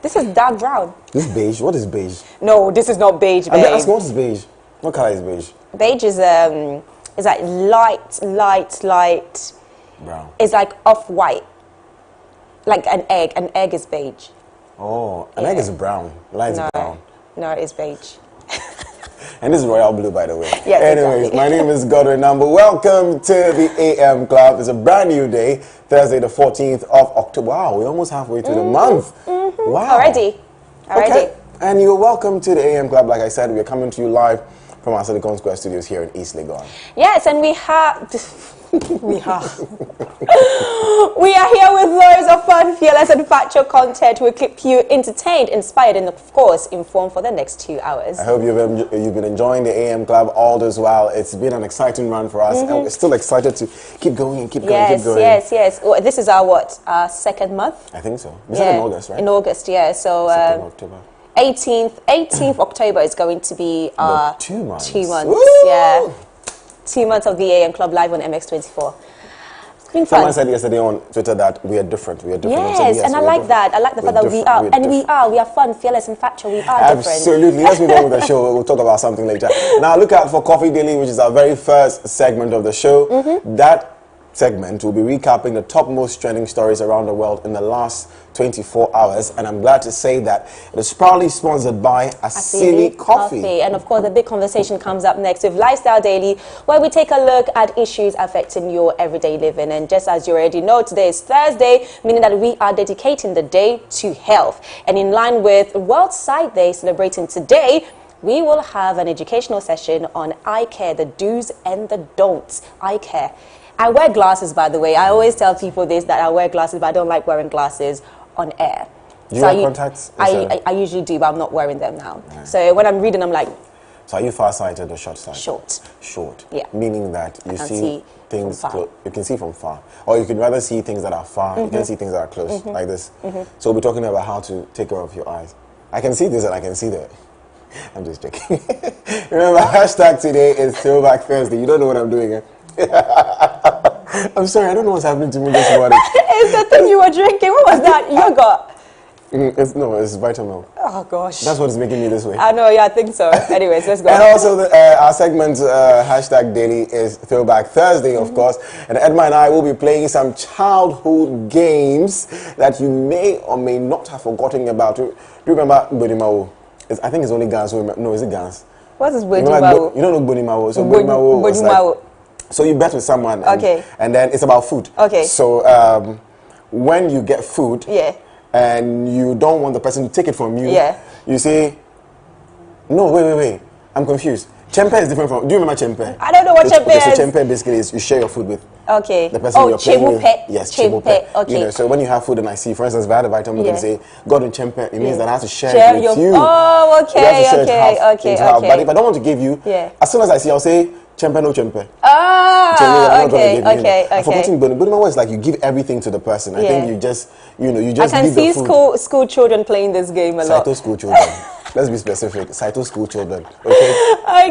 This is dark brown. This is beige. What is beige? No, this is not beige, babe. I'm asking, what is beige? What color is beige? Beige is like light brown. It's like off-white. Like an egg. An egg is beige. Oh, an egg is brown. Light brown. No, it's beige. And this is royal blue, by the way. Yes, anyways, exactly. My name is Godwin Namboh. Welcome to the AM Club. It's a brand new day, Thursday the 14th of October. Wow, we're almost halfway through the month. Wow. Already. Okay. And you're welcome to the AM Club. Like I said, we're coming to you live from our Silicon Square studios here in East Legon. Yes, and we are here with loads of fun, fearless and factual content. We'll keep you entertained, inspired, and of course informed for the next 2 hours. I hope you've been enjoying the AM Club all this while. It's been an exciting run for us, and we're still excited to keep going and keep going, keep going. Yes. Well, this is our second month? I think so. We said in August, right? In August, yeah. So October. 18th October is going to be 2 months. 2 months. Woo! Yeah. 2 months of the AM Club live on MX24. It's been fun. Someone said yesterday on Twitter that we are different. We are different. Yes, and I like that. I like the fact that we are. And we are fun, fearless, and factual. We are different. Absolutely. Let's move on with the show. We'll talk about something later. Now, look out for Coffee Daily, which is our very first segment of the show. That segment will be recapping the topmost trending stories around the world in the last 24 hours, and I'm glad to say that it is proudly sponsored by Asili Coffee. And of course, the big conversation comes up next with Lifestyle Daily, where we take a look at issues affecting your everyday living. And just as you already know, today is Thursday, meaning that we are dedicating the day to health. And in line with World Sight Day celebrating today, we will have an educational session on eye care, the do's and the don'ts. Eye care. I wear glasses, by the way. I always tell people this, that I wear glasses, but I don't like wearing glasses on air. Do you wear contacts? I usually do, but I'm not wearing them now. Yeah. So when I'm reading, I'm like... So are you far-sighted or short-sighted? Short. Short. Yeah. Meaning that you see things... You can see from far. Or you can rather see things that are far. You can see things that are close, like this. So we'll be talking about how to take care of your eyes. I can see this and I can see that. I'm just joking. Remember, hashtag today is Throwback Thursday. You don't know what I'm doing, eh? I'm sorry, I don't know what's happening to me this morning. It's the thing you were drinking. What was that? Yogurt? It's vitamin. Oh, gosh. That's what is making me this way. I know, yeah, I think so. Anyways, let's go. And also, our segment, hashtag daily, is Throwback Thursday, of course. And Edma and I will be playing some childhood games that you may or may not have forgotten about. Do you remember Bonimawo? I think it's only Gans who remember. No, is it Gans? What is Bonimawo? You don't know Bonimawo. So Bonimawo was like... So you bet with someone, and then it's about food. Okay. So when you get food, and you don't want the person to take it from you, you say, no, wait, I'm confused. Chempe is different from, do you remember chempe? I don't know what chempe is. So chempe basically is you share your food with the person you're playing with. Yes, chempe. Okay. You know, so when you have food and I see, for instance, if I had a vitamin, you can say, Godwin chempe, it means that I have to share it with you. Oh, okay, okay. But if I don't want to give you, as soon as I see, I'll say, chempe, no chempe. Ah, okay. I've forgotten Bonimawo is like you give everything to the person. I think you just I can see school children playing this game a lot. Saito school children. Let's be specific. Saito school children. Okay.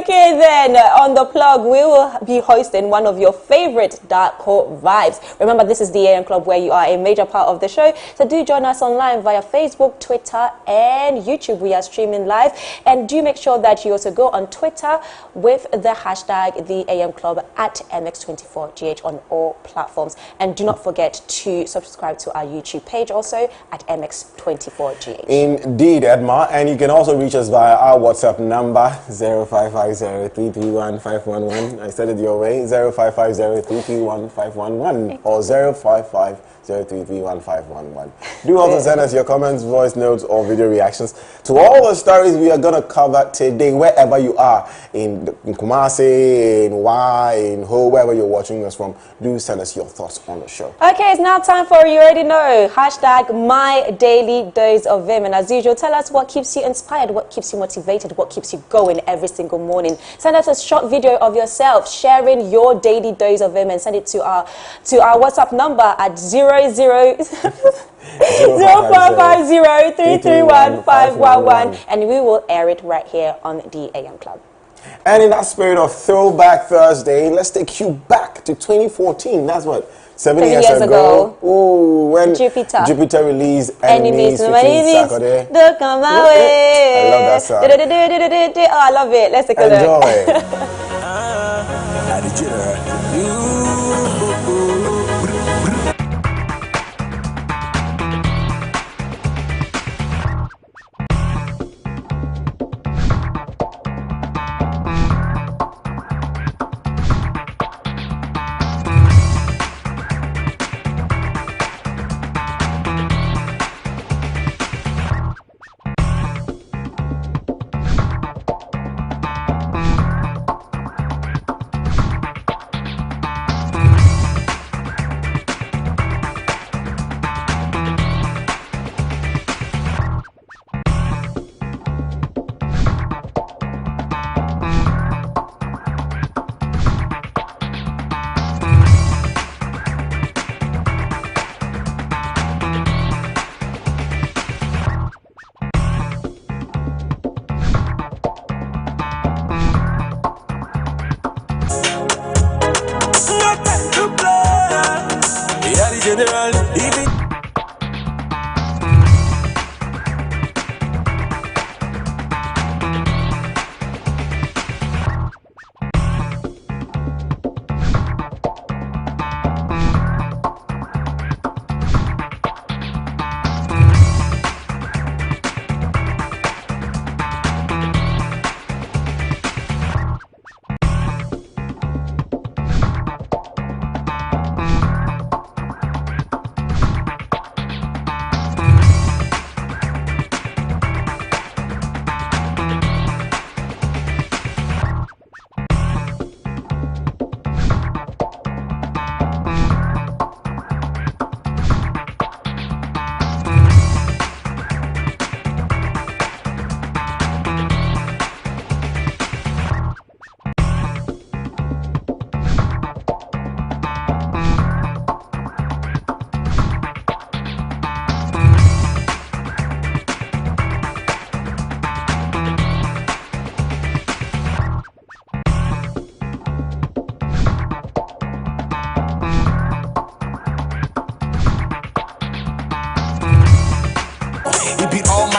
Okay, then on the plug, we will be hosting one of your favorite dark core vibes. Remember, this is the AM Club, where you are a major part of the show. So do join us online via Facebook, Twitter, and YouTube. We are streaming live, and do make sure that you also go on Twitter with the hashtag the AM Club at MX24GH on all platforms. And do not forget to subscribe to our YouTube page also at MX24GH. Indeed, Edma, and you can also reach us via our WhatsApp number 0550-331-511. I said it your way, 0550-331-511 or 055-033-1511. Do also send us your comments, voice notes, or video reactions to all the stories we are going to cover today, wherever you are, in Kumasi, in Wa, in Ho, wherever you're watching us from. Do send us your thoughts on the show. Okay, it's now time for, you already know, hashtag my daily dose of vim. And as usual, tell us what keeps you inspired, what keeps you motivated, what keeps you going every single morning. Send us a short video of yourself sharing your daily dose of vim and send it to our WhatsApp number at 0550-331-511, and we will air it right here on the AM Club. And in that spirit of Throwback Thursday, let's take you back to 2014. That's what 7 years ago. Oh, when Jupiter released Enemies featuring Sarkodie. Don't come my way. I love that song. Oh, I love it. Let's take a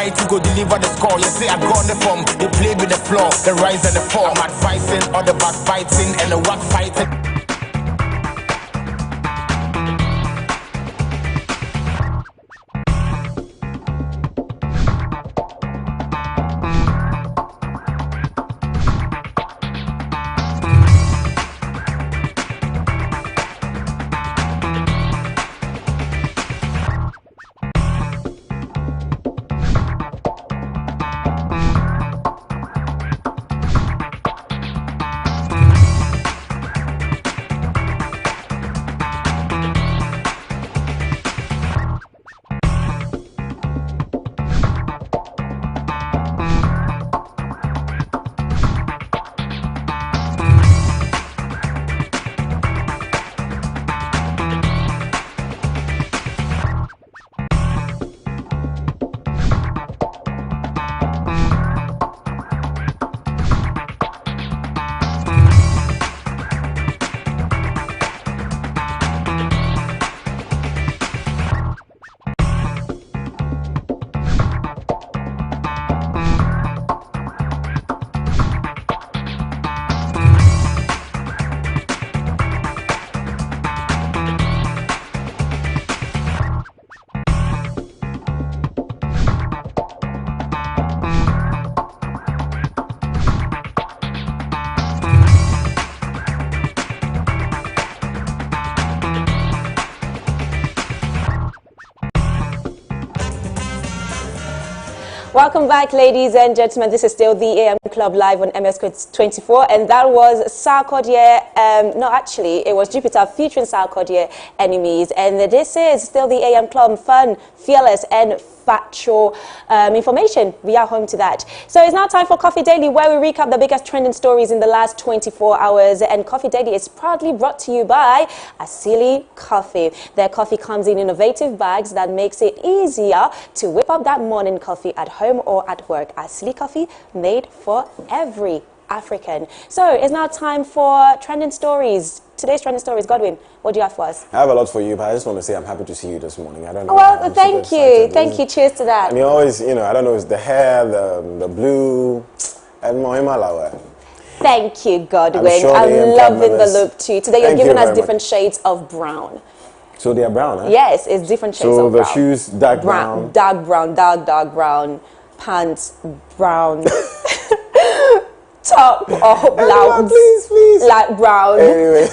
To go deliver the score. You say I got the form, they play with the floor, the rise and the fall. I'm advising all the backbiting and the work fighting. Welcome back, ladies and gentlemen. This is still the AM Club live on MS24, and that was Sarkodie. No, actually, it was Jupiter featuring Sarkodie, Enemies, and this is still the AM Club, fun, fearless, and factual information. We are home to that. So it's now time for Coffee Daily, where we recap the biggest trending stories in the last 24 hours. And Coffee Daily is proudly brought to you by Asili Coffee. Their coffee comes in innovative bags that makes it easier to whip up that morning coffee at home or at work. Asili Coffee, made for every African. So it's now time for trending stories. today's trending stories. Godwin, what do you have for us? I have a lot for you, but I just want to say I'm happy to see you this morning. I don't know. Well, I'm thank super you. excited. Thank you. Cheers to that. And you always, you know, I don't know, it's the hair, the blue, Edma. Thank you, Godwin. I'm sure I'm loving the look too. Today you're Thank giving you us very different shades of brown. So they are brown, huh? Yes, it's different shades So of the brown. shoes, dark brown. Dark brown, dark brown. Pants, brown. Top or blouse. Please. Light brown. Anyway.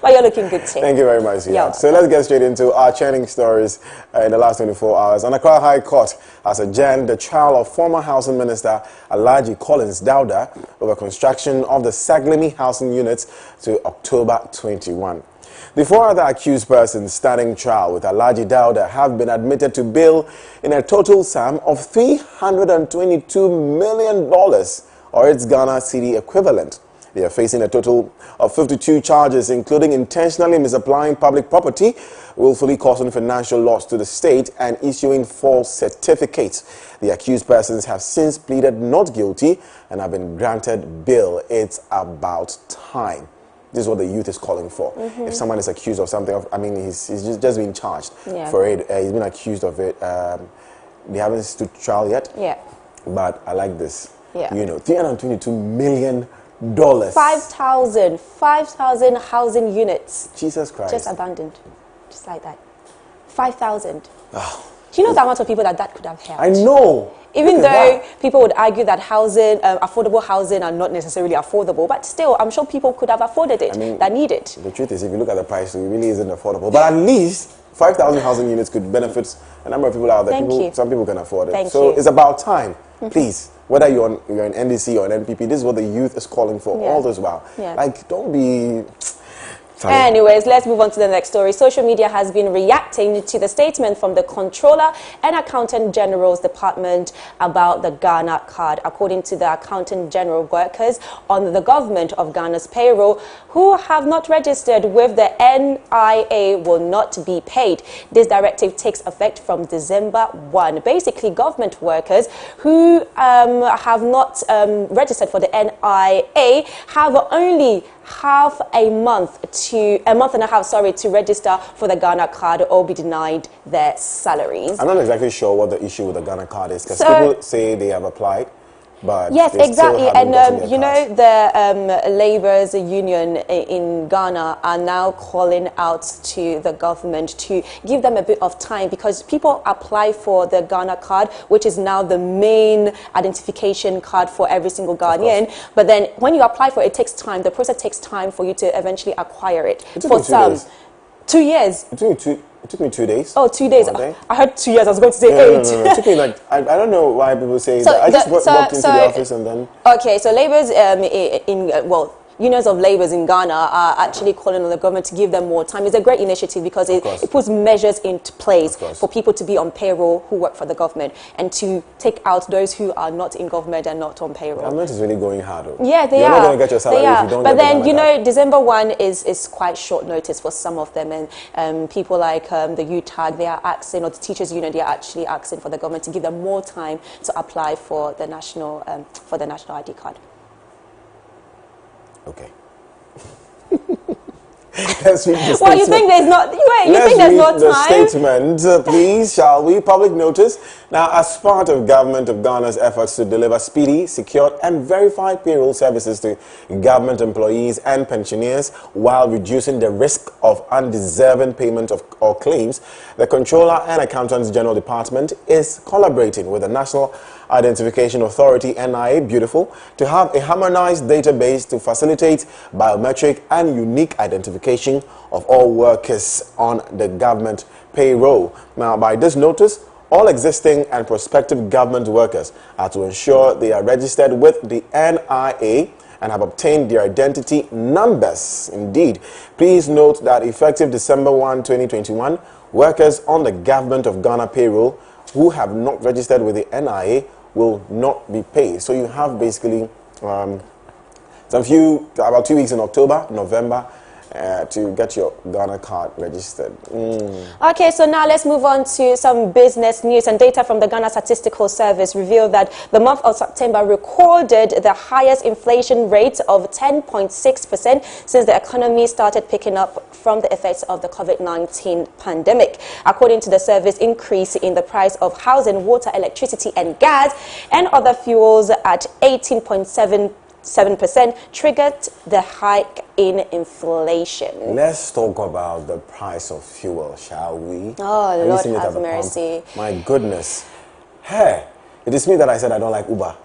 But you're looking good too. Thank you very much. Yeah. So let's get straight into our trending stories in the last 24 hours. On Accra High Court has adjourned the trial of former Housing Minister Alhaji Collins Dauda over construction of the Saglimi housing units to October 21. The four other accused persons standing trial with Alhaji Dauda have been admitted to bail in a total sum of $322 million, or its Ghana cedi equivalent. They are facing a total of 52 charges, including intentionally misapplying public property, willfully causing financial loss to the state, and issuing false certificates. The accused persons have since pleaded not guilty and have been granted bail. It's about time. This is what the youth is calling for. If someone is accused of something, he's just been charged for it. He's been accused of it. They haven't stood trial yet. Yeah. But I like this. Yeah. You know, $322 million. 5,000 housing units. Jesus Christ. Just abandoned. Just like that. 5,000. Oh. Do you know the amount of people that could have helped? I know. Even though people would argue that housing, affordable housing are not necessarily affordable, but still, I'm sure people could have afforded it, that need it. The truth is, if you look at the price, it really isn't affordable. But at least 5,000 housing units could benefit a number of people out there. Some people can afford it. So it's about time. Please, whether you're in NDC or an NPP, this is what the youth is calling for all this while. Like, don't be... Sorry. Anyways, let's move on to the next story. Social media has been reacting to the statement from the Controller and Accountant General's Department about the Ghana card. According to the Accountant General, workers on the government of Ghana's payroll who have not registered with the NIA will not be paid. This directive takes effect from December 1. Basically, government workers who have not registered for the NIA have only a month and a half to register for the Ghana card or be denied their salaries. I'm not exactly sure what the issue with the Ghana card is, because people say they have applied, but yes, they exactly. still haven't gotten their you know, the labourers union in Ghana are now calling out to the government to give them a bit of time, because people apply for the Ghana card, which is now the main identification card for every single Ghanaian. But then when you apply for it, it takes time. The process takes time for you to eventually acquire it. For some, 2 years. It took me 2 days. Oh, 2 days. I heard 2 years. I was going to say 8. No. It took me like, I don't know why people say that. I just walked into the office and then... Okay, so labourers unions of labourers in Ghana are actually calling on the government to give them more time. It's a great initiative because it puts measures into place for people to be on payroll who work for the government, and to take out those who are not in government and not on payroll. The government is really going hard. Yeah, they You're are. not going to get your salary if you don't But get then, the you Ghana know, December 1 is quite short notice for some of them. And people like the UTAG, they are asking, or the teachers union, they are actually asking for the government to give them more time to apply for the national ID card. Okay. Let's read the well, you think there's not? Wait, you think there's no time? The statement, please, shall we? Public notice. Now, as part of Government of Ghana's efforts to deliver speedy, secured, and verified payroll services to government employees and pensioners while reducing the risk of undeserving payment or claims, the Controller and Accountants General Department is collaborating with the National Identification Authority, NIA, to have a harmonized database to facilitate biometric and unique identification of all workers on the government payroll. Now, by this notice, all existing and prospective government workers are to ensure they are registered with the NIA and have obtained their identity numbers. Indeed, please note that effective December 1, 2021, workers on the government of Ghana payroll who have not registered with the NIA will not be paid. So you have basically about 2 weeks in October, November, to get your Ghana card registered. Okay, so now let's move on to some business news. And data from the Ghana Statistical Service revealed that the month of September recorded the highest inflation rate of 10.6% since the economy started picking up from the effects of the COVID-19 pandemic. According to the service, increase in the price of housing, water, electricity and gas and other fuels at 18.7% triggered the hike in inflation. Let's talk about the price of fuel, shall we? Oh, Have you Lord seen it at have the mercy. pump? My goodness. Hey, it is me that I said I don't like Uber.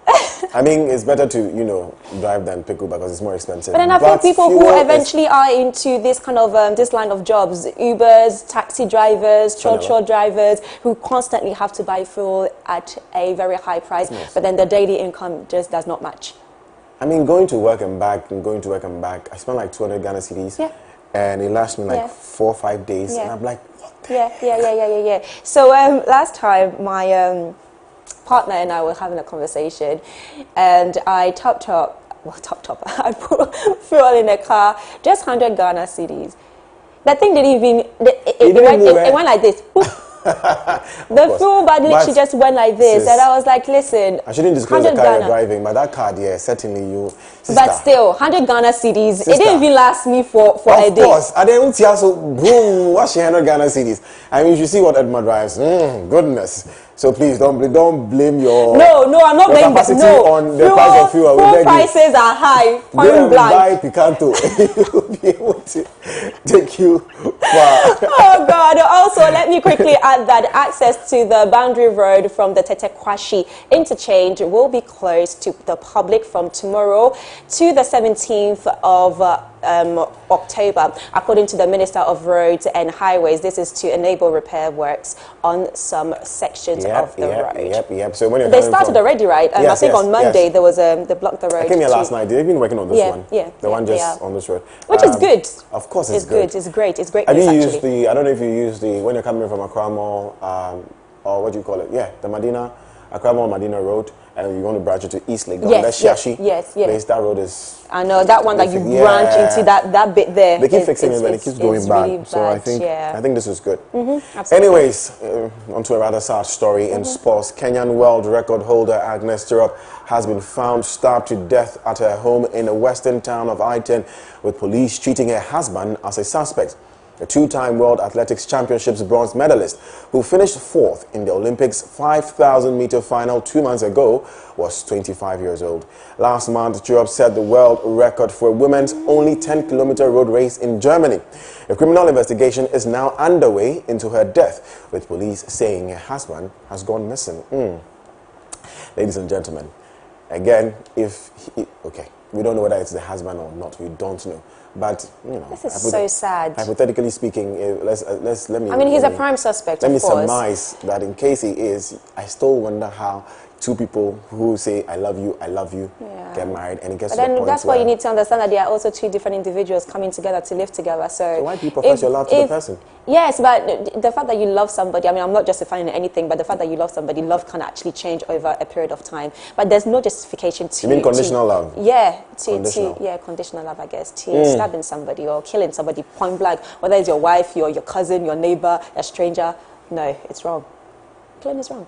I mean, it's better to, you know, drive than pick Uber because it's more expensive. But then I think people who eventually are into this kind of, this line of jobs, Ubers, taxi drivers, cho-cho drivers, who constantly have to buy fuel at a very high price, but then the daily income just does not match. I mean, going to work and back, I spent like 200 Ghana cedis, and it lasted me like 4 or 5 days, and I'm like, what the Yeah. So last time, my partner and I were having a conversation, and I topped up, I put fuel in the car, just 100 Ghana cedis. That thing didn't even, it went like this. The fuel bag literally just went like this, and I was like, listen, I shouldn't disclose the car you're driving, but that card, certainly you. Sister, but still, 100 Ghana cedis, it didn't even last me for a day. Of course, and then so boom, what's 100 Ghana cedis? I mean, you see what Edma drives. Goodness. So please don't blame your no, I'm not blaming capacity on the price of fuel. Fuel prices are high. Point blank. Buy Picanto. You'll be able to take you far. Oh God! Also, let me quickly add that access to the boundary road from the Tetekwashi interchange will be closed to the public from tomorrow to the 17th of October, according to the Minister of Roads and Highways. This is to enable repair works on some sections of the road. Yep. So when you're they started already, right? I think on Monday there was they blocked the road. I came here last night. They've been working on this one. The one just on this road, which is good. Of course, it's good. It's great. It's great. Have you used the? I don't know if you use the when you're coming from Accra Mall, or what do you call it? Yeah, the Accra Mall Medina Road, and you want to branch it to East Lagos. Yes. That road is. I know that one that you branch into that bit there. They keep fixing it, and it keeps going back. Really so I think this is good. Absolutely. Anyways, onto a rather sad story in sports. Kenyan world record holder Agnes Tirop has been found stabbed to death at her home in the western town of Iten, with police treating her husband as a suspect. The two-time World Athletics Championships bronze medalist, who finished 4th in the Olympics 5,000-meter final 2 months ago, was 25 years old. Last month, Tirop set the world record for a women's only 10-kilometer road race in Germany. A criminal investigation is now underway into her death, with police saying her husband has gone missing. Ladies and gentlemen, again, we don't know whether it's the husband or not. We don't know. But you know, this is so sad. Hypothetically speaking, let me. I mean, he's a prime suspect. Let me of course. surmise that in case he is, I still wonder how two people who say I love you, get married, and it gets to the point that's why you need to understand that there are also two different individuals coming together to live together. So why do you profess your love to the person? Yes, but the fact that you love somebody, I mean, I'm not justifying anything, but the fact that you love somebody, love can actually change over a period of time. But there's no justification to... You mean conditional love? Yeah, conditional love, I guess. To stabbing somebody or killing somebody point blank, whether it's your wife, your cousin, your neighbor, a stranger. No, it's wrong. Killing is wrong.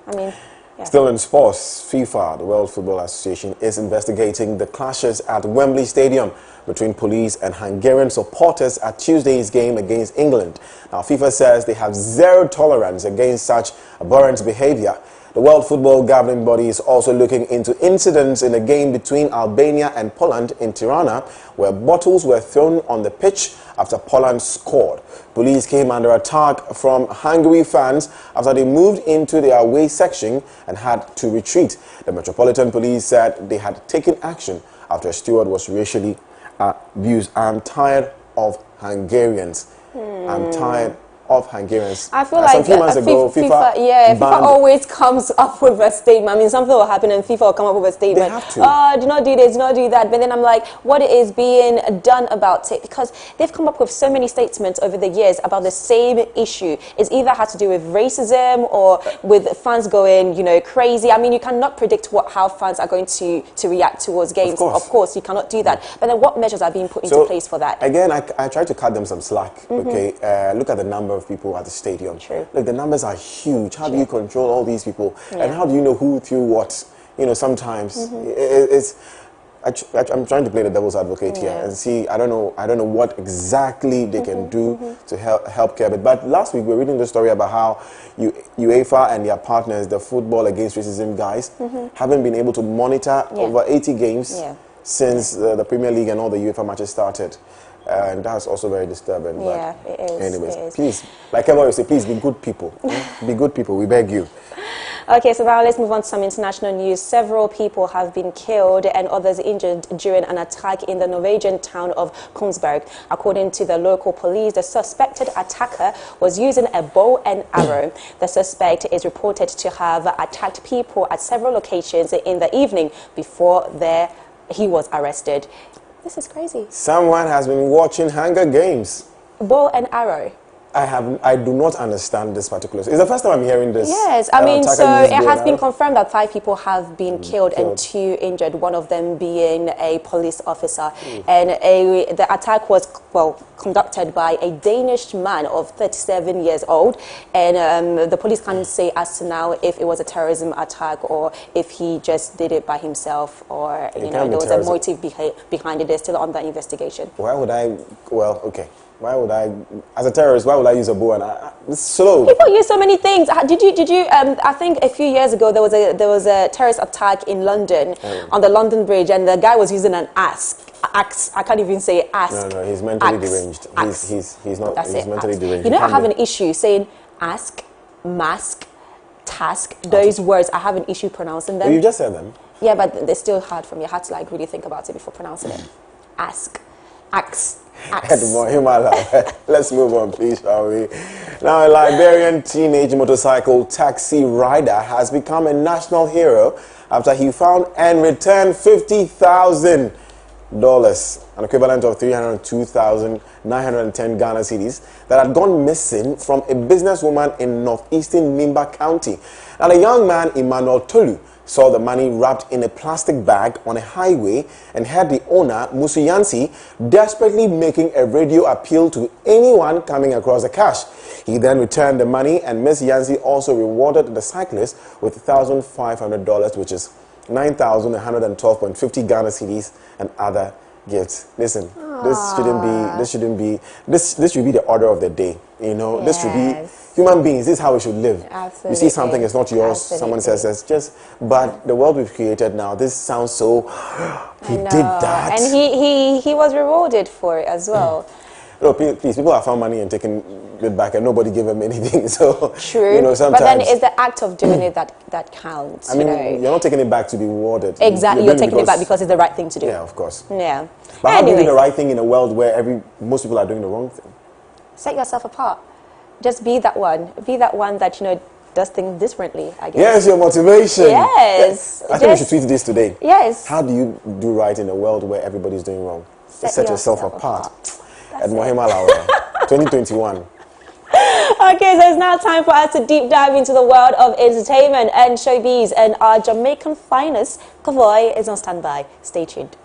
I mean... Yeah. Still in sports, FIFA, the World Football Association, is investigating the clashes at Wembley Stadium between police and Hungarian supporters at Tuesday's game against England. Now, FIFA says they have zero tolerance against such abhorrent behavior. The World Football governing body is also looking into incidents in a game between Albania and Poland in Tirana, where bottles were thrown on the pitch after Poland scored. Police came under attack from Hungary fans after they moved into the away section and had to retreat. The Metropolitan Police said they had taken action after a steward was racially abused. I'm tired of Hungarians. I'm tired of Hungarians. I feel like some few months ago, FIFA banned. always comes up with a statement. I mean, something will happen and FIFA will come up with a statement. They have to. Oh, do not do this, do not do that. But then I'm like, what is being done about it? Because they've come up with so many statements over the years about the same issue. It's either had to do with racism or with fans going, crazy. I mean, you cannot predict how fans are going to react towards games. Of course, you cannot do that. But then what measures are being put into place for that? Again, I try to cut them some slack. Okay, look at the number of people at the stadium. True. Look, the numbers are huge. How do you control all these people? And how do you know who threw what? Sometimes I'm trying to play the devil's advocate here and see. I don't know what exactly they can do to help curb it. But last week we were reading the story about how UEFA and their partners, the Football Against Racism guys, haven't been able to monitor over 80 games since the Premier League and all the UEFA matches started. And that's also very disturbing. Yeah, it is. Anyways, please, like everyone will say, please be good people. Be good people, we beg you. Okay, so now let's move on to some international news. Several people have been killed and others injured during an attack in the Norwegian town of Kongsberg. According to the local police, the suspected attacker was using a bow and arrow. The suspect is reported to have attacked people at several locations in the evening before he was arrested. This is crazy. Someone has been watching Hunger Games. Bow and arrow. I do not understand this particular. It's the first time I'm hearing this. Yes, I mean, so it has been confirmed that 5 people have been killed and 2 injured, one of them being a police officer. And the attack was, conducted by a Danish man of 37 years old. And the police can't say as to now if it was a terrorism attack or if he just did it by himself or, there was a motive behind it. They're still under investigation. Why would I, why would I, as a terrorist, why would I use a bow and it's slow. People use so many things. Did you, I think a few years ago there was a terrorist attack in London on the London Bridge and the guy was using an axe. I can't even say ask. No, he's mentally deranged. He's not, he's mentally deranged. I have an issue saying ask, mask, task, those words. I have an issue pronouncing them. Well, you just said them. Yeah, but they're still hard for me. I had to really think about it before pronouncing it. Ask, axe. Edma, let's move on, please, shall we? Now, a Liberian teenage motorcycle taxi rider has become a national hero after he found and returned $50,000, an equivalent of 302,910 Ghana cedis, that had gone missing from a businesswoman in northeastern Nimba County. Now, the young man, Emmanuel Tolu, saw the money wrapped in a plastic bag on a highway and heard the owner, Musuyansi, desperately making a radio appeal to anyone coming across the cash. He then returned the money, and Ms. Yansi also rewarded the cyclist with $1,500, which is 9,112.50 Ghana cedis and other gifts. Listen, this should be the order of the day. This should be human beings. This is how we should live. Absolutely. You see something, it's not yours. Absolutely. Someone says it's just. But the world we've created now, this sounds so. He did that, and he was rewarded for it as well. No, please, people have found money and taken it back, and nobody gave them anything. So true. Sometimes. But then it's the act of doing it that counts. I mean, you're not taking it back to be rewarded. Exactly, you're taking it back because it's the right thing to do. Yeah, of course. Yeah. But how do you do the right thing in a world where most people are doing the wrong thing? Set yourself apart. Just be that one. Be that one that does things differently, I guess. Yes, your motivation. Yes. I think we should tweet this today. Yes. How do you do right in a world where everybody's doing wrong? Set yourself apart. Edma, 2021. Okay, so it's now time for us to deep dive into the world of entertainment and showbiz, and our Jamaican finest, Godwin, is on standby. Stay tuned.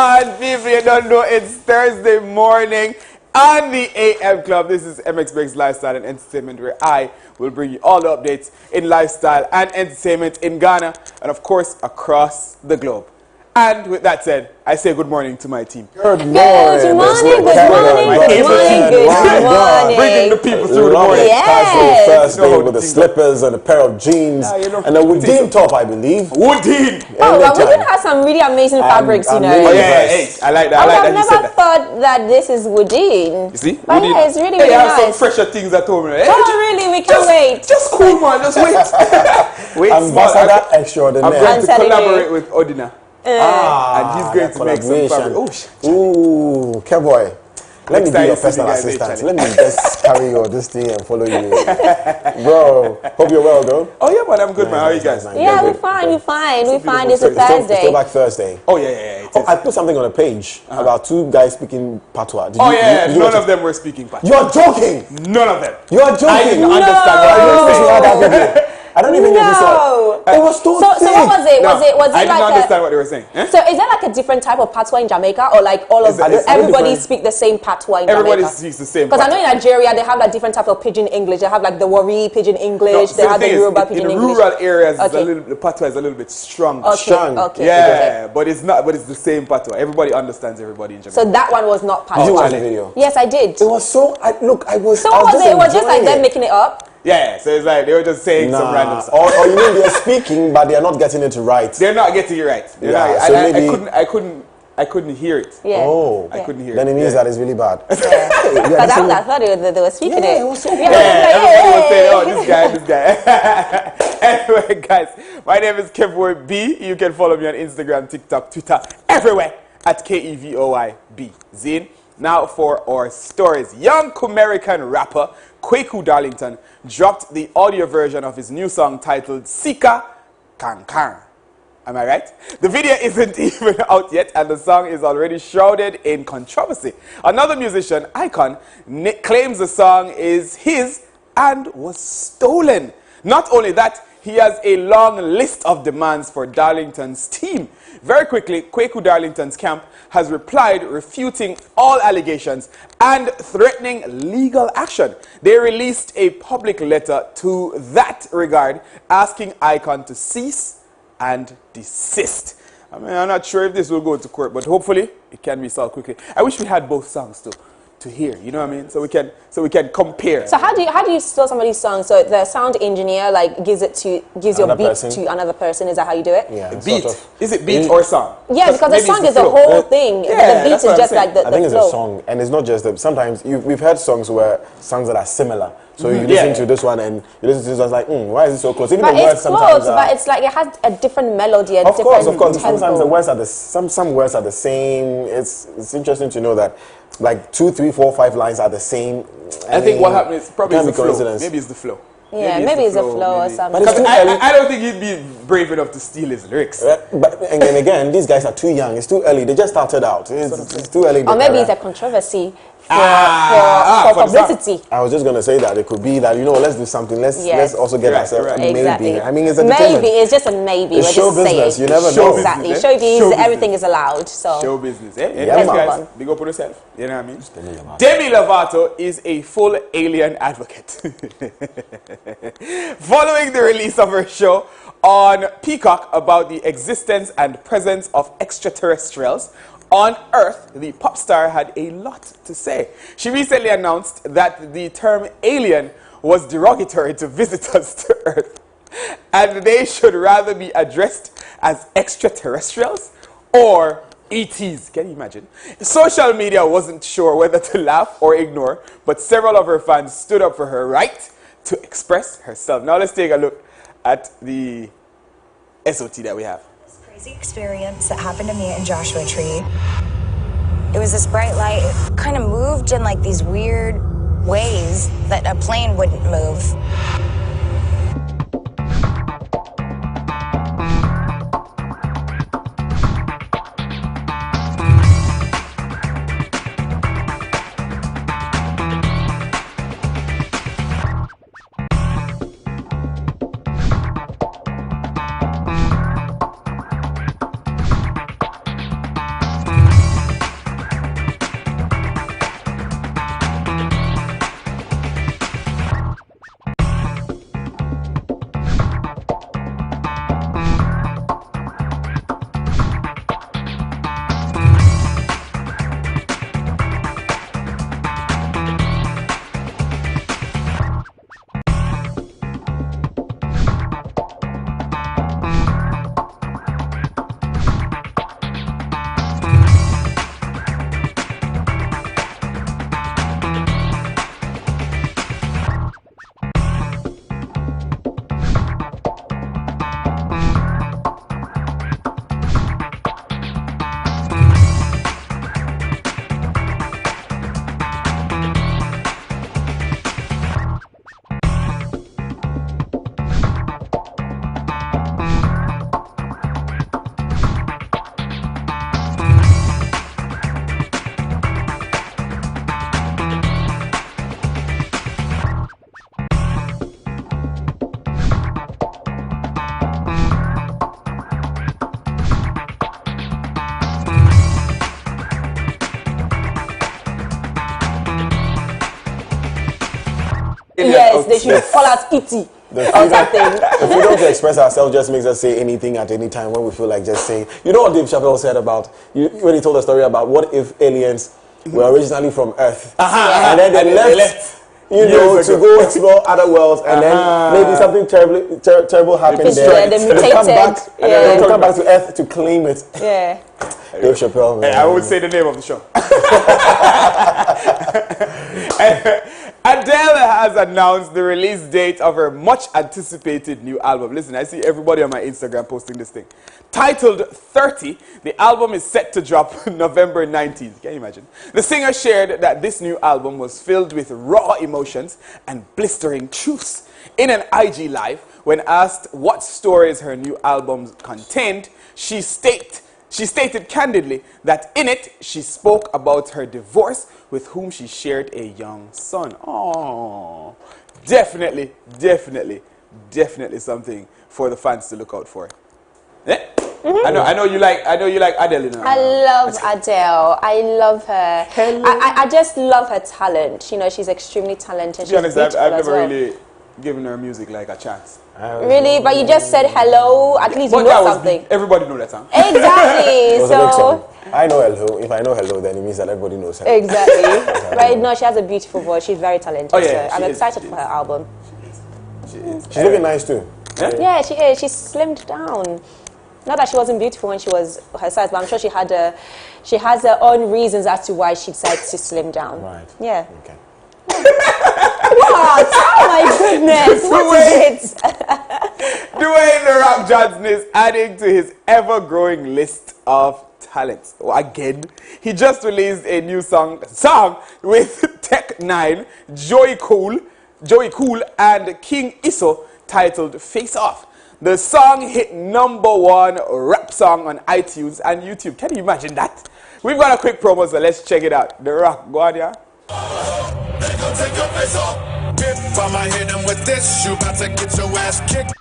on, people, you don't know it's Thursday morning on the AM Club. This is MX Breaks Lifestyle and Entertainment, where I will bring you all the updates in lifestyle and entertainment in Ghana and, of course, across the globe. And with that said, I say good morning to my team. Good morning. Good morning, good morning. Bringing the people through the morning. Yes. First day with the slippers and a pair of jeans and a Woodine top, I believe. Woodine. Oh, well, Woodine has some really amazing fabrics, you know. really Oh, yeah, hey, I like that. I I like would that have you said never that. thought that this is Woodine. You see? But Woodine. yeah, it's really, Hey, really I have some nice. fresher things at home. Hey, Oh, really? We can't wait. Just cool, man. Just wait. Wait, Ambassador I'm extraordinaire. going to telling you. collaborate with Odina. And he's going to make some fabric. Oh, Ooh, K-boy. Let me be your personal assistant. Let me just carry your this thing and follow you. Bro, hope you're well, though. Oh, yeah, man. I'm good, man. How are you guys? Yeah, we're fine. It's a It's Thursday. Throwback Thursday. Oh, yeah. Oh, I put something on a page about two guys speaking patois. Did Oh, you- yeah. did you None watch of them were speaking Patois. You're joking! None of them. You're joking! I didn't understand I don't what even they see were how saying. that video. I don't even know if you saw it. It was so So thick. what was it? No, Was it I didn't like understand what they were saying. Eh? So is there like a different type of patois in Jamaica, or like all of Is it everybody different? speak the same patois in Everybody Jamaica? speaks the same Because I know patois. in Nigeria they have like different type of pidgin English. They have like the Wari pidgin English. No, they have the thing is, Yoruba in pidgin the English. rural areas, it's Okay. the patois is a little bit stronger. Okay. Strong. Okay. Yeah, Okay. but it's not. But it's the same patois. Everybody understands everybody in Jamaica. So that one was not Did you patois. watch the video? Yes, I did. It was so. I was. So I what was it? It was just enjoying like them it. making it up. Yeah, so it's like they were just saying some random stuff. Or you mean they're speaking, but they're not getting it right. They're not getting it right. They're Yeah, not, so I maybe- I couldn't hear it. Yeah. Oh. I couldn't hear Then it. it means Yeah. that it's really bad. Because Yeah, I thought they were speaking Yeah, it. it was so Yeah, Yeah, everybody was saying, oh, hey. this guy. Anyway, guys, my name is Kevboy B. You can follow me on Instagram, TikTok, Twitter, everywhere at KEVOYB. Zine. Now for our stories. Young American rapper Kwaku Darlington dropped the audio version of his new song titled Sika Kankan. Am I right? The video isn't even out yet, and the song is already shrouded in controversy. Another musician, Icon, claims the song is his and was stolen. Not only that, he has a long list of demands for Darlington's team. Very quickly, Kwaku Darlington's camp has replied, refuting all allegations and threatening legal action. They released a public letter to that regard, asking Icon to cease and desist. I mean, I'm not sure if this will go to court, but hopefully it can be solved quickly. I wish we had both songs to hear, you know what I mean? So we can compare. So how do you steal somebody's song? So the sound engineer like gives your Another beat person. to another person. Is that how you do it? Yeah, Beat. sort of. Is it beat or song? Yeah, because the maybe song it's is the flow. whole thing. Yeah, the beat that's is what I'm just saying. like the I think it's flow. a song, and it's not just that. Sometimes we've heard songs that are similar. So you Yeah. listen to this one and you listen to this one, it's like, why is it so close? Even But the words it's sometimes close, are, but it's like it has a different melody, a of different course. tempo. Sometimes the words are some words are the same. It's interesting to know that like 2, 3, 4, 5 lines are the same. I think what happened is probably can't it's be the flow. coincidence. Maybe it's the flow. Yeah, maybe it's a flow or maybe. something. But it's Because too early. I don't think he'd be brave enough to steal his lyrics. But and then again, these guys are too young. It's too early. They just started out. It's too early. Or maybe it's a controversy for for the song. publicity. I was just gonna say that it could be that let's do something. Let's also get Right, ourselves right. maybe. Exactly. I mean, it's entertainment. Maybe it's just a maybe. It's We're show just business. saying. You never Show know. business. Exactly. eh? Showbiz, Show everything business. is allowed. So Show business. Eh? Yeah, Yes, man. guys, big up on yourself. You know what I mean? Demi Lovato is a full alien advocate. Following the release of her show on Peacock about the existence and presence of extraterrestrials on Earth, the pop star had a lot to say. She recently announced that the term alien was derogatory to visitors to Earth, and they should rather be addressed as extraterrestrials or ETs. Can you imagine? Social media wasn't sure whether to laugh or ignore, but several of her fans stood up for her right to express herself. Now let's take a look at the SOT that we have. This crazy experience that happened to me in Joshua Tree. It was this bright light. It kind of moved in like these weird ways that a plane wouldn't move. alien Yes, out. they should call us E.T. The or something. The freedom to express ourselves just makes us say anything at any time when we feel like just saying. You know what Dave Chappelle said about, when he told a story about what if aliens were originally from Earth, and then they left. You know, to go explore other worlds, and then maybe something terrible happened there. They They come back, and then they come back to Earth to claim it. Yeah. Dave Chappelle, man. I would say the name of the show. Adele has announced the release date of her much anticipated new album. Listen, I see everybody on my Instagram posting this thing. Titled 30, the album is set to drop November 19th. Can you imagine? The singer shared that this new album was filled with raw emotions and blistering truths. In an IG live, when asked what stories her new album contained, she stated candidly that in it, she spoke about her divorce with whom she shared a young son. Oh, definitely something for the fans to look out for. Yeah? I know you like Adele. You know? I love Adele. I love her. I just love her talent. You know, she's extremely talented. To be honest, I've never well. really given her music like a chance. Really? But you just said hello. At least you But that know was something. big. Everybody know that song. Exactly. It was a big So song. I know hello. If I know hello, then it means that everybody knows her. exactly. Right? No, she has a beautiful voice. She's very talented. Oh, yeah, so I'm she is. excited for her album. She's looking nice too. Yeah, she is. She's slimmed down. Not that she wasn't beautiful when she was her size, but I'm sure she has her own reasons as to why she decided to slim down. Right. Yeah. Okay. What? Oh my goodness! What is it? Dwayne The Rock Johnson is adding to his ever-growing list of talents. Again, he just released a new song with Tech 9, Joey Cool, and King Isso titled Face Off. The song hit #1 rap song on iTunes and YouTube. Can you imagine that? We've got a quick promo, so let's check it out. The Rock, go on, yeah? They gon' take your face off. If I'ma hit them with this, you about to get your ass kicked.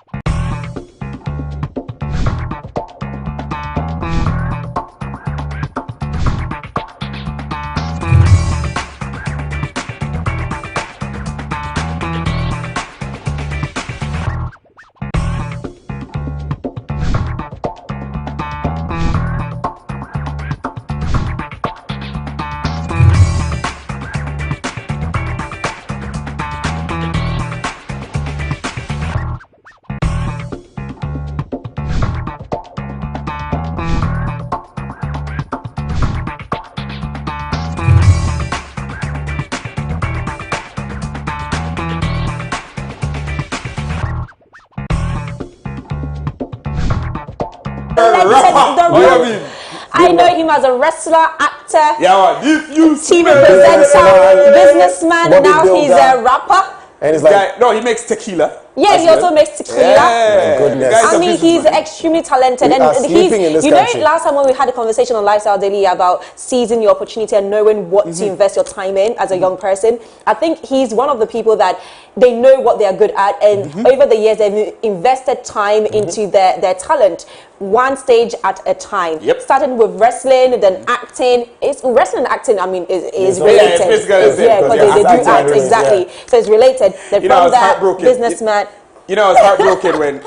I know him as a wrestler, actor, Yeah, man. If you TV smell presenter, businessman, and now he's bodybuilder. a rapper. And it's like, guy, no, he makes tequila. Yeah, he As also well. makes tequila. Yeah. Goodness. Guy's a I mean, he's businessman. extremely talented, We and are he's. sleeping in this You know, country. last time when we had a conversation on Lifestyle Daily about seizing your opportunity and knowing what to invest your time in as a young person, I think he's one of the people that they know what they are good at, and over the years they've invested time into their talent, one stage at a time. Yep. Starting with wrestling, then acting. It's wrestling and acting. I mean, is Yeah, related. it's basically the same, Yeah, because because they yeah, do acting act really, exactly. yeah. So it's related. Then You know, I from was that heartbroken. businessman. You know, I was heartbroken when.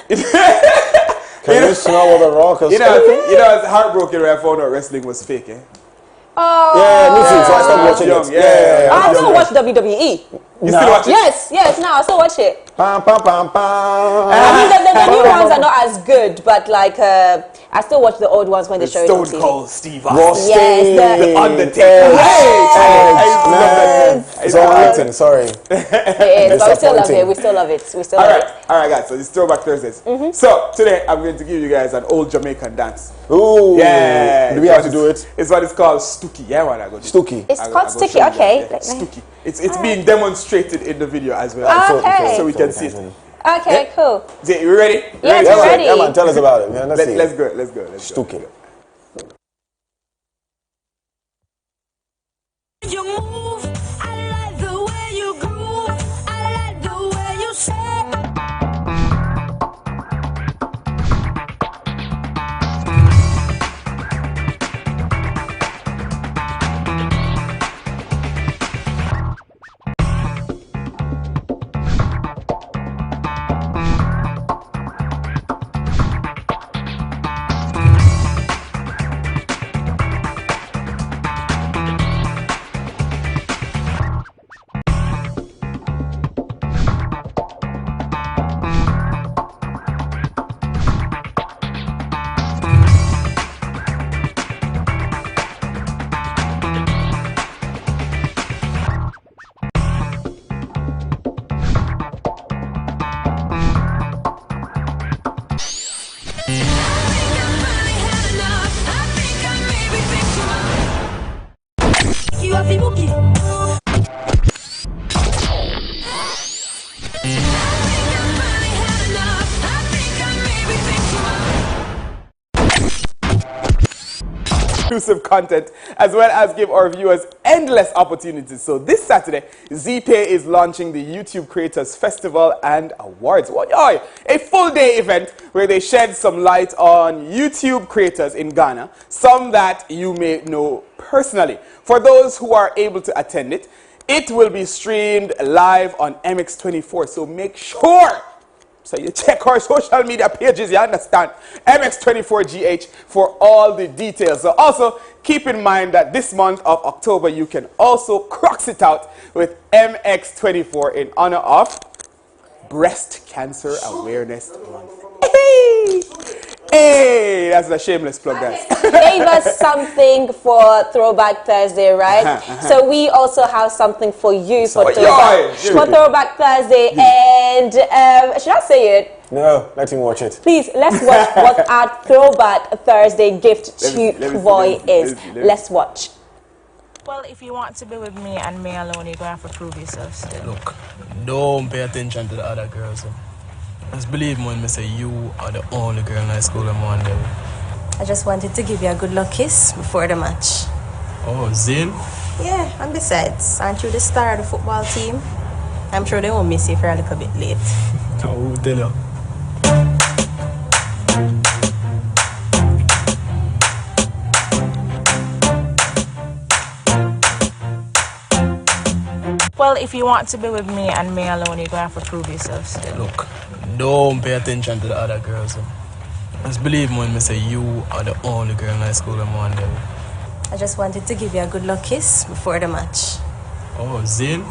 can you smell what the Rock is You know, I was heartbroken when I found out wrestling was fake. Eh? Oh. Yeah, me too. So I stopped watching young, it. yeah. I still watch WWE. You still watch it? Yes, no, I still watch it. Pam, pam, pam, pam. I mean, the new ones are not as good, but like, I still watch the old ones when they show it on Stone TV. Cold Steve Raw Austin. Yes, Sting. The Undertaker. Yes. It's all written, sorry. It is, but we still love Disappointing. it. We still love it. We still love it. All right, guys. So it's Throwback Thursdays. So today I'm going to give you guys an old Jamaican dance. Ooh. Yeah. Do we have to do it? It's what it's called Stookie. Yeah, what I go do. Stookie. It's I go called show sticky. you that, Okay. yeah. Stookie. It's being demonstrated in the video as well. Okay. So we can see it. Okay, cool. Zay, you ready? Yes, Yeah, we're man, ready. yeah, man, tell us about it. Man. Let's see. Let's go. Let's go. Stookie. You move, I like the way you groove, I like the way you say. toi fi bouki. Exclusive content, as well as give our viewers endless opportunities. So this Saturday, ZPay is launching the YouTube Creators Festival and Awards. What, a full day event where they shed some light on YouTube creators in Ghana, some that you may know personally. For those who are able to attend it, it will be streamed live on MX24, so make sure so you check our social media pages, you understand, MX24GH for all the details. So also keep in mind that this month of October you can also cross it out with MX24 in honor of Breast Cancer Awareness Month. Hey, that's a shameless plug, guys. Gave us something for Throwback Thursday, right? So we also have something for you for Throwback Thursday. And should I say it? No, let him watch it. Please, let's watch what our Throwback Thursday gift to Kvoy is. Let's watch. Well, if you want to be with me and me alone, you're going to have to prove yourself still. Look, don't pay attention to the other girls. Just believe me when I say you are the only girl in high school I'm one day. I just wanted to give you a good luck kiss before the match. Oh, Zane? Yeah, and besides, aren't you the star of the football team? I'm sure they won't miss you for a little bit late. I will tell you. Well, if you want to be with me and me alone, you're going to have to prove yourself still. Look, don't pay attention to the other girls. Just believe me when I say you are the only girl in high school I'm one day. I just wanted to give you a good luck kiss before the match. Oh, Zane?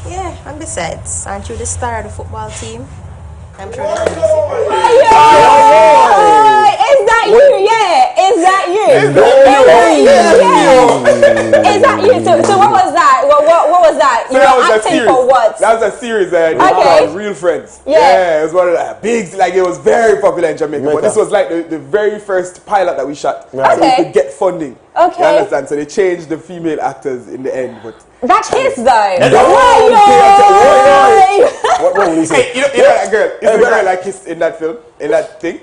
Yeah, and besides, aren't you the star of the football team? I'm sure they won't miss you. Is that you? Yeah. Is that you? Is that you? So what was that? What was that? So You that were was a acting series. for what? That was a series Okay. called Real Friends. Yeah. It was one of the big, like it was very popular in Jamaica. But this was like the very first pilot that we shot. Right. So we Okay. could get funding. Okay. You understand? So they changed the female actors in the end. But That kiss though. What will you say? hey, you know that girl? It's the girl I kissed in that film, in that thing.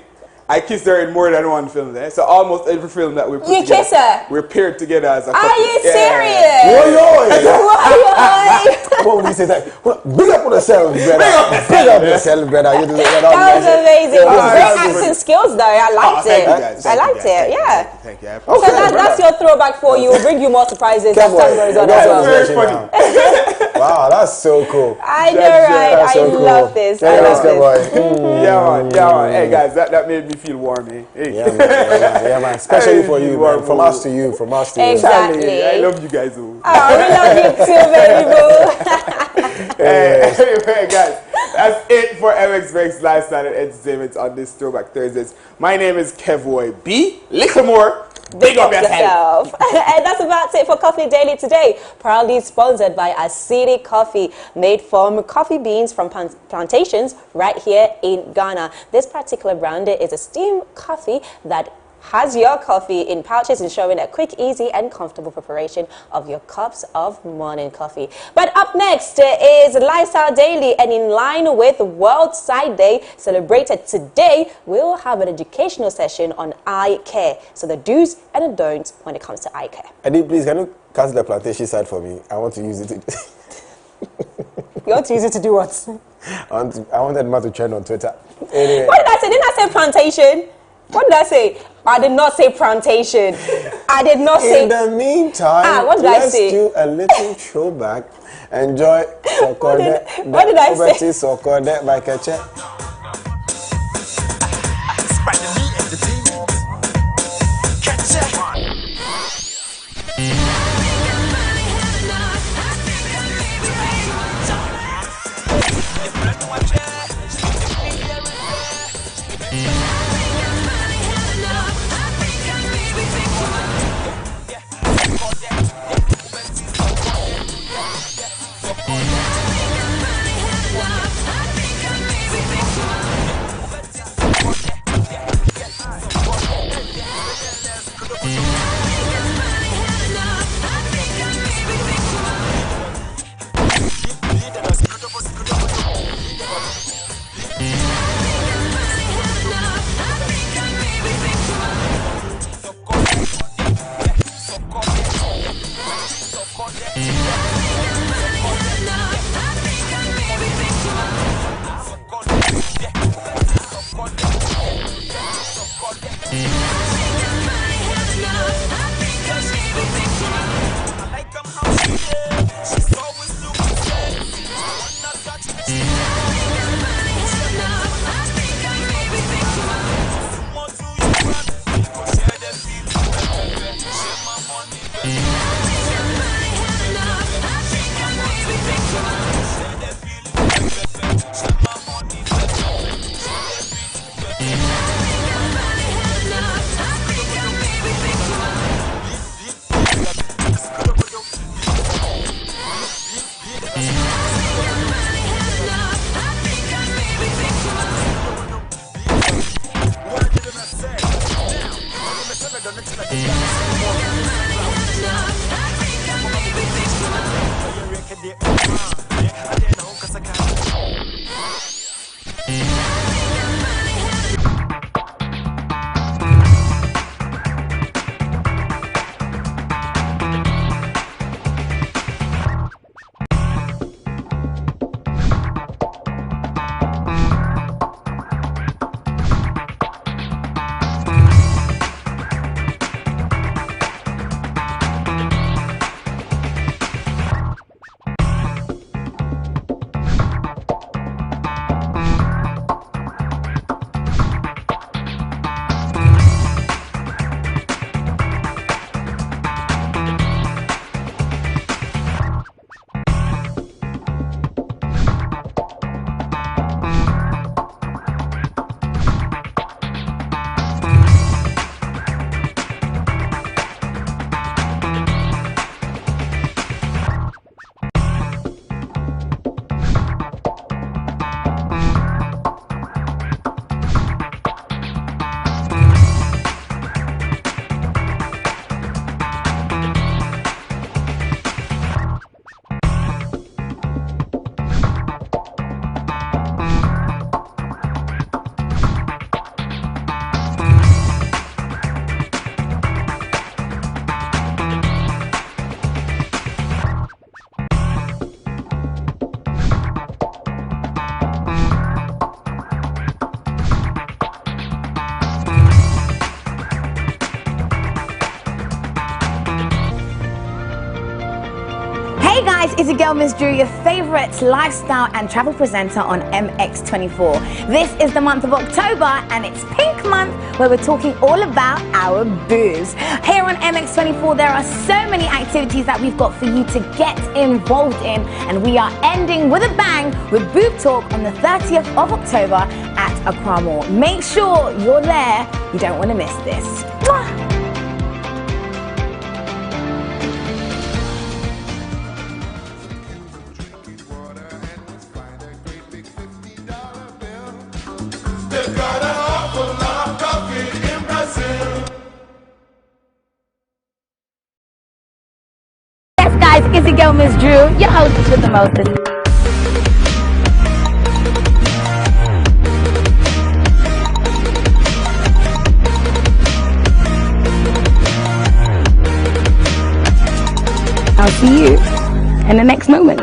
I kissed her in more than one film there. So almost every film that we put You together, kiss her? we're paired together as a couple. Are you Yeah. serious? What will you say? Like, big up on yourself, brother. Big up yourself, brother. That was amazing. Yeah, Great that's acting skills though. I liked Thank it. you guys. I liked it. Yeah. Thank you. So that's your throwback for you. We'll bring you more surprises as time goes on as well. Very funny. Wow, that's so cool. I know, right? That's so I cool. love this. Yeah, I that's love good, this. boy. Yeah, man. Hey, guys, that made me feel warm, eh? Hey. Yeah, man. Yeah, man. Especially for you, man. From us to you. From us to you. Exactly. I love you guys. Oh. Oh, we love you too, baby boo. Anyway, guys, that's it for MX Lifestyle and Entertainment on this Throwback Thursdays. My name is Kevboy B. Little more. Big up yourself. And that's about it for Coffee Daily today. Proudly sponsored by Asidi Coffee, made from coffee beans from plantations right here in Ghana. This particular brand is a steamed coffee that has your coffee in pouches, ensuring a quick, easy and comfortable preparation of your cups of morning coffee. But up next is Lifestyle Daily, and in line with World Sight Day celebrated today, we'll have an educational session on eye care. So the do's and the don'ts when it comes to eye care. Eddie, please, can you cancel the plantation side for me? I want to use it. You want to use it to do what? I want Edma to trend on Twitter. Anyway. What did I say? Didn't I say plantation? What did I say? I did not say plantation. I did not say... In the meantime, what did I let's say? do a little throwback. Enjoy Sokode. What did I say? Sokode by Keche. Hey guys, it's your girl Miss Drew, your favorite lifestyle and travel presenter on MX24. This is the month of October and it's Pink Month, where we're talking all about our boobs. Here on MX24 there are so many activities that we've got for you to get involved in, and we are ending with a bang with Boob Talk on the 30th of October at Accra Mall. Make sure you're there, you don't want to miss this. Mwah! Yes guys, it's your girl Miss Drew, your hostess with the mostest. I'll see you in the next moment.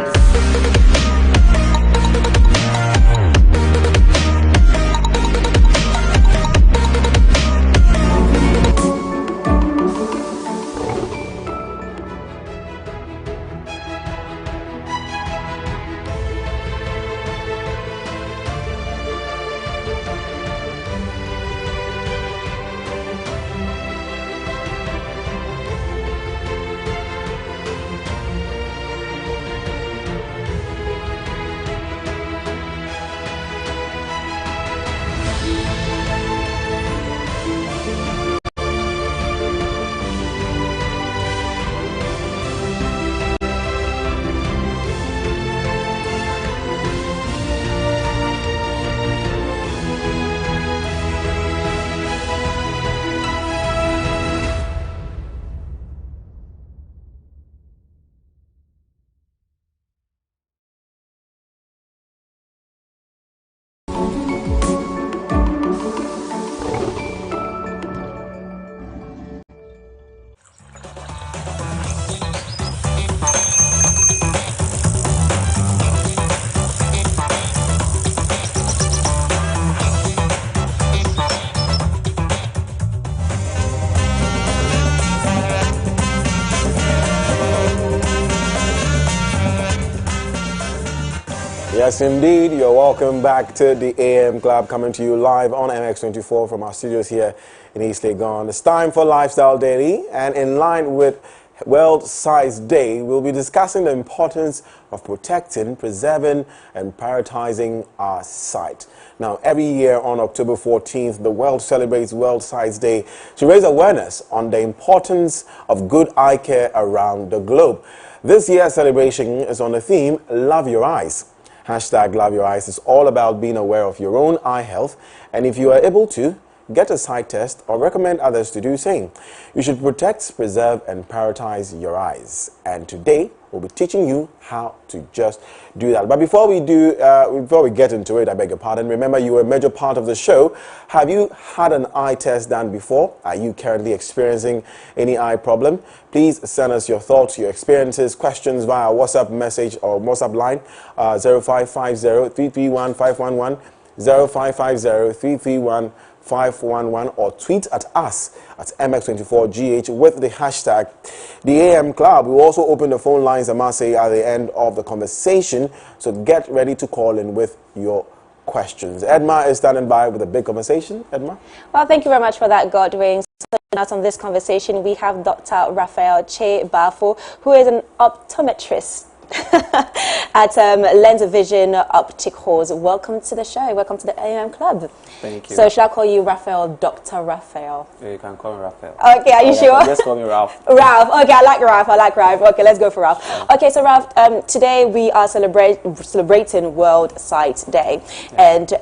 Yes, indeed. You're welcome back to the AM Club, coming to you live on MX24 from our studios here in East Legon. It's time for Lifestyle Daily, and in line with World Size Day, we'll be discussing the importance of protecting, preserving, and prioritizing our sight. Now, every year on October 14th, the world celebrates World Size Day to raise awareness on the importance of good eye care around the globe. This year's celebration is on the theme, Love Your Eyes. Hashtag Love Your Eyes is all about being aware of your own eye health, and if you are able to, get a sight test or recommend others to do same. You should protect, preserve, and prioritize your eyes. And today, we'll be teaching you how to just do that. But before we get into it, I beg your pardon, remember you are a major part of the show. Have you had an eye test done before? Are you currently experiencing any eye problem? Please send us your thoughts, your experiences, questions via WhatsApp message or WhatsApp line 0550-331-511, 0550-331-511, or tweet at us at MX24GH with the hashtag the AM Club. We will also open the phone lines, I must say, at the end of the conversation, so get ready to call in with your questions. Edma is standing by with a big conversation. Edma? Well, thank you very much for that, Godwin. So now on this conversation, we have Dr. Raphael Che Bafo, who is an optometrist at Lens Vision Optic Halls. Welcome to the show. Welcome to the AM Club. Thank you. So should I call you Raphael, Dr. Raphael? Yeah, you can call me Raphael. Okay, are you sure? Just call me Ralph. Ralph. Okay, I like Ralph. Okay, let's go for Ralph. Okay, so Ralph, today we are celebrating World Sight Day, and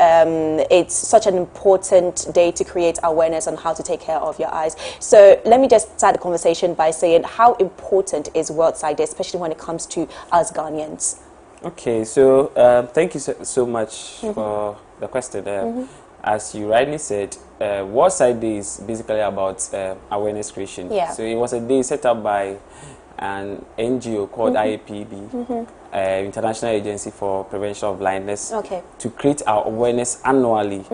it's such an important day to create awareness on how to take care of your eyes. So let me just start the conversation by saying, how important is World Sight Day, especially when it comes to us Ghanaians? Okay, so thank you so much for the question. As you rightly said, World Sight Day is basically about awareness creation. Yeah. So it was a day set up by an NGO called IAPB, International Agency for Prevention of Blindness, to create our awareness annually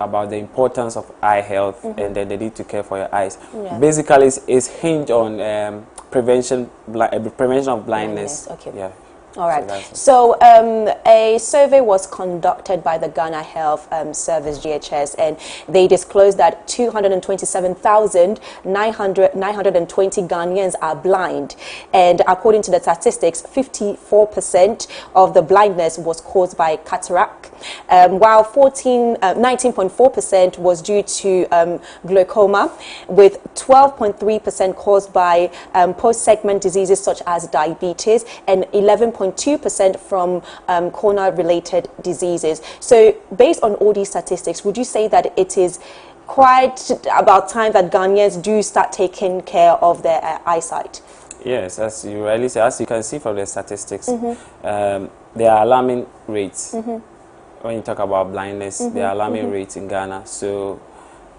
about the importance of eye health and the need to care for your eyes. Yeah. Basically, it's hinged on prevention of blindness. Okay. Yeah. All right. So a survey was conducted by the Ghana Health Service, GHS, and they disclosed that 227,920 Ghanaians are blind. And according to the statistics, 54% of the blindness was caused by cataract, while 19.4% was due to glaucoma, with 12.3% caused by post-segment diseases such as diabetes, and 11.2% from cornea-related diseases. So based on all these statistics, would you say that it is quite about time that Ghanaians do start taking care of their eyesight? Yes, as you rightly say, as you can see from the statistics, there are alarming rates. When you talk about blindness, there are alarming rates in Ghana. So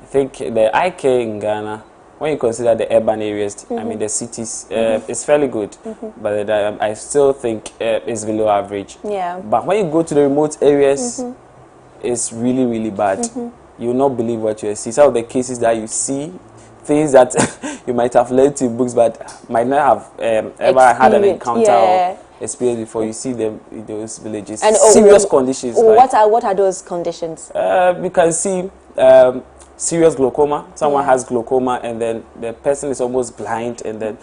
I think the eye care in Ghana, when you consider the urban areas, I mean the cities, it's fairly good, but I still think it's below average. Yeah. But when you go to the remote areas, it's really, really bad. You will not believe what you see. Some of the cases that you see, things that you might have learned in books, but might not have ever had an encounter or experience before. You see them in those villages. And serious conditions. What are those conditions? You can see serious glaucoma. Someone has glaucoma, and then the person is almost blind, and then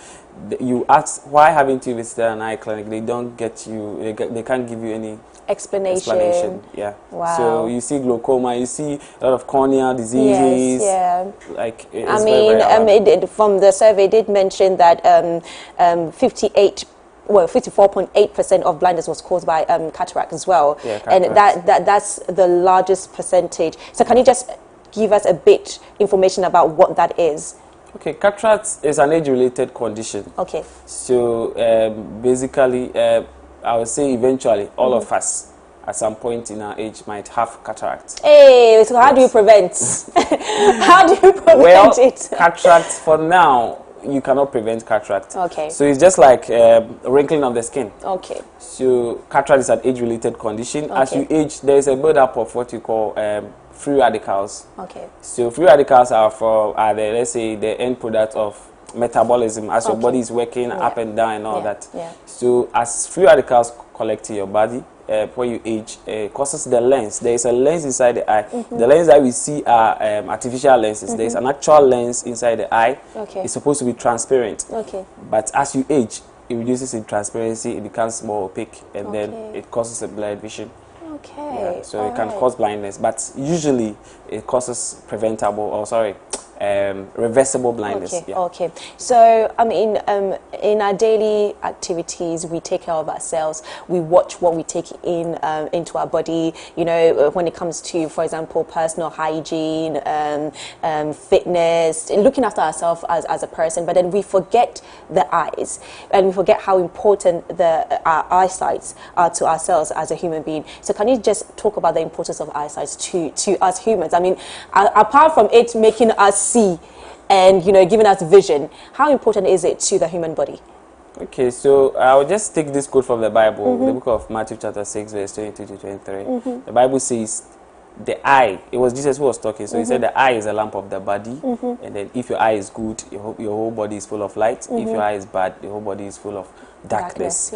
you ask, why haven't you visited an eye clinic? They don't get you. They can't give you any explanation. Yeah. Wow. So you see glaucoma, you see a lot of corneal diseases. Yes, yeah. Like I mean, from the survey did mention that 54.8% of blindness was caused by cataract as well. Yeah, and that's the largest percentage. So can you just give us a bit information about what that is? Okay, cataract is an age-related condition. Okay. So basically, I would say eventually all of us at some point in our age might have cataract. Hey, so how do you prevent? How do you prevent it? Cataract, for now, you cannot prevent cataract. Okay. So it's just like wrinkling of the skin. Okay. So cataract is an age-related condition. Okay. As you age, there is a build-up of what you call free radicals. Okay. So free radicals are let's say the end product of metabolism as your body is working up and down and all that. Yeah. So as free radicals collect in your body, when you age, causes the lens. There is a lens inside the eye. The lens that we see are artificial lenses. There is an actual lens inside the eye. Okay. It's supposed to be transparent. Okay. But as you age, it reduces in transparency, it becomes more opaque, and then it causes a blurred vision. Okay. Yeah, so it can cause blindness, but usually it causes reversible blindness. Okay. Okay. So I mean, in our daily activities, we take care of ourselves. We watch what we take in into our body. You know, when it comes to, for example, personal hygiene, fitness, looking after ourselves as a person. But then we forget the eyes, and we forget how important our eyesight are to ourselves as a human being. So can you just talk about the importance of eyesight to us humans? I mean, apart from it making us see and, you know, giving us vision, how important is it to the human body? Okay, so I'll just take this quote from the Bible, the book of Matthew chapter 6 verse 22 to 23. The Bible says the eye, it was Jesus who was talking, so he said the eye is a lamp of the body, and then if your eye is good, your whole body is full of light. If your eye is bad, the whole body is full of darkness.